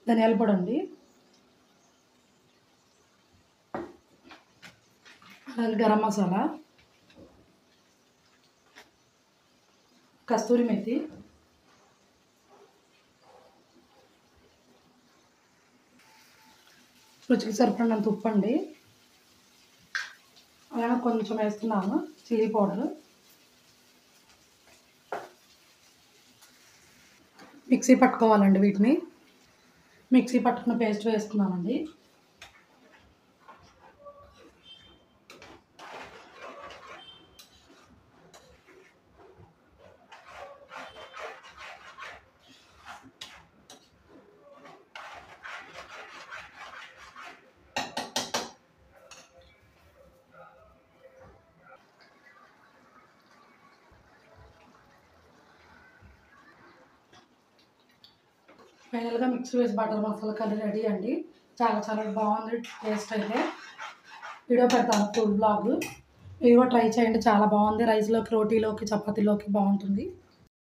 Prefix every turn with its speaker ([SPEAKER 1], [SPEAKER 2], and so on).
[SPEAKER 1] ధనియాల పొడి అండి, అలాగే గరం మసాలా, కస్తూరి మెథి, రుచికి సరిపడినంత ఉప్పు అండి, అలాగే కొంచెం వేస్తున్నాను చిల్లీ పౌడర్. మిక్సీ పట్టుకోవాలండి, వీటిని మిక్సీ పట్టుకున్న పేస్ట్ వేసుకున్నామండి. ఫైనల్గా మిక్సీ వేసి బటర్ మసాలా కర్రీ రెడీ అండి. చాలా చాలా బాగుంది టేస్ట్ అయితే. వీడియో పెడతాను ఫుల్ బ్లాగ్, మీరు కూడా ట్రై చేయండి, చాలా బాగుంది. రైస్లోకి, రోటీలోకి, చపాతీలోకి బాగుంటుంది.